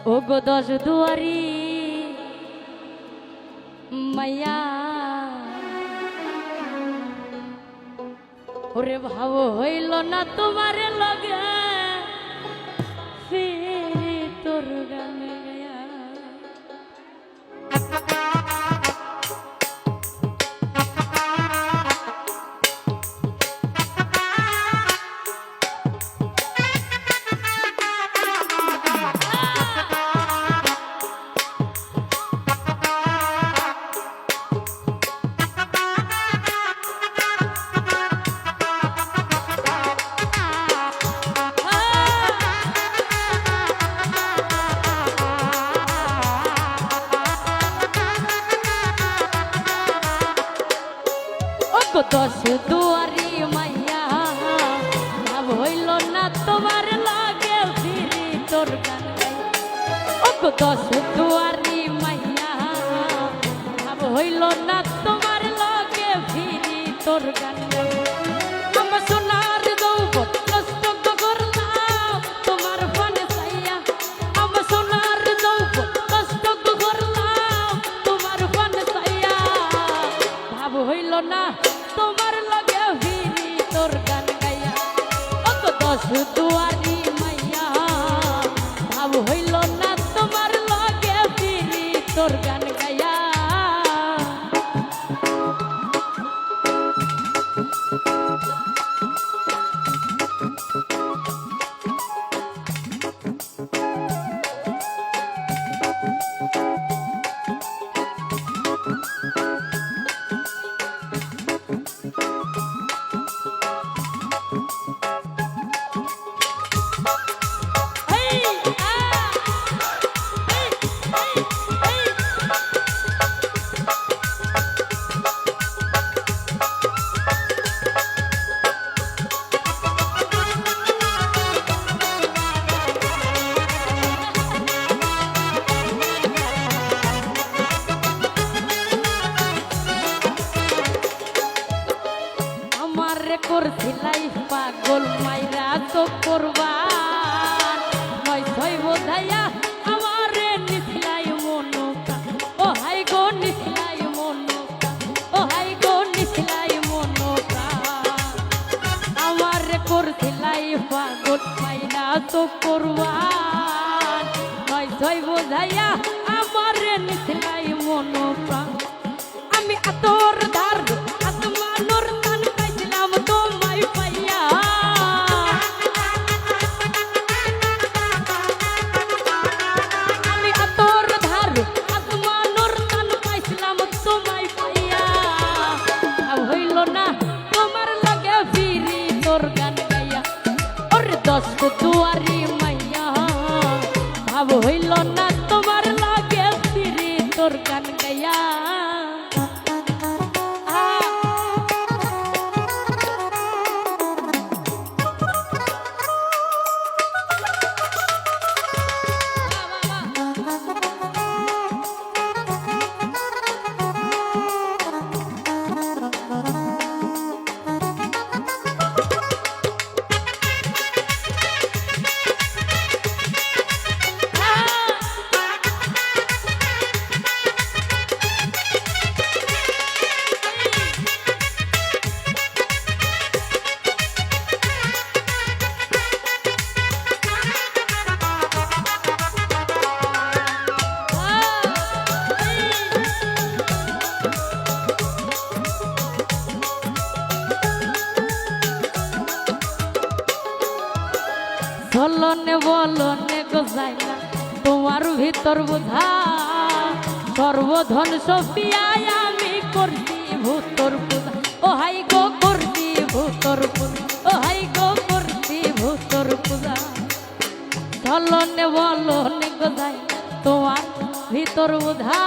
ও গো দশ দুয়ারি মাইয়া ওরে ভাব হইল না তোমার লগে ফিরে তোর গানে গায়া দশ দুয়ারি মাইয়া ভাব হইল না তোমার লাগে ফিরি তোর গান ও দশ দুয়ারি মাইয়া ভাব হইল না তোমার লাগে ফিরি তোর গান আমার সোনার যৌবন নষ্ট করলাম তোমার পানে চাইয়া আমার সোনার যৌবন নষ্ট করলাম তোমার পানে চাইয়া ভাব হইল না তোমার লগে ফিরি তোর গান গাইয়া ও দশ দুয়ারি মাইয়া ভাব হইল না তোমার লগে ফিরি তোর গান গাইয়া করছিলাই পাগল মাইরা তো করবান নয় ছয় বোঝাইয়া আমারে নিছিলাই মনোকা ও হাই গো নিছিলাই মনোকা ও হাই গো নিছিলাই মনোকা আমারে করছিলাই পাগল মাইরা তো করবান নয় ছয় বোঝাইয়া আমারে নিছিলাই মনোকা আমি আতর ধার আত্মানোর দশ দুয়ারি মাইয়া ভাব হইল না তোমার লাগে ফিরি তোর গান গাইয়া বলনে বলনে গোসাই না তোমার ভিতর বোঝা সর্বধন সফিয়ায় আমি করছি ভূতর পূজা ও হাই গো করছি ভূতর পূজা ও হাই গো করছি ভূতর পূজা বলনে বলনে গোসাই তোমার ভিতর বোঝা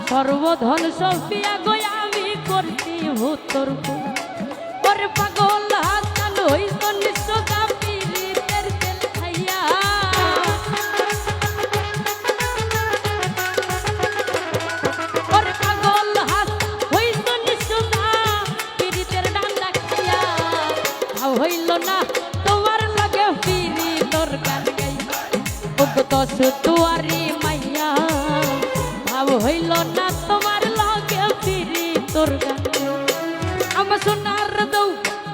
সর্বধন সফিয়া গো আমি করছি ভূতর পূজা ওরে পাগল হাসান হইছ নিঃসদা হইল না তোমার লাগে ফিরি তোর গান গাই দশ দুয়ারি মাইয়া ভাব হইল না তোমার লগে ফিরি তোর গান আমার সোনার দৌ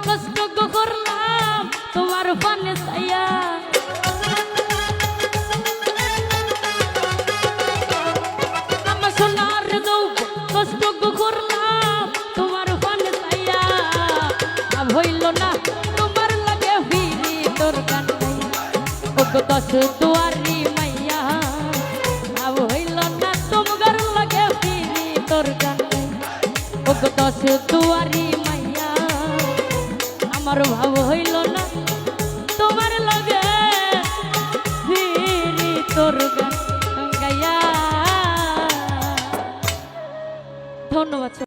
কষ্ট গো করলাম তোমার পানে সাইয়া আমার সোনার দৌ কষ্ট গো করলাম তোমার পানে সাইয়া ভাব হইল না তোমার লগে ফিরি তোর গান ওগো দশ দুয়ারি মাইয়া ভাব হইল না তোমার লগে ফিরি তোর গান ওগো দশ দুয়ারি মাইয়া আমার ভাব হইল না তোমার লগে ফিরি তোর গান গাইয়া ধন্যবাদ।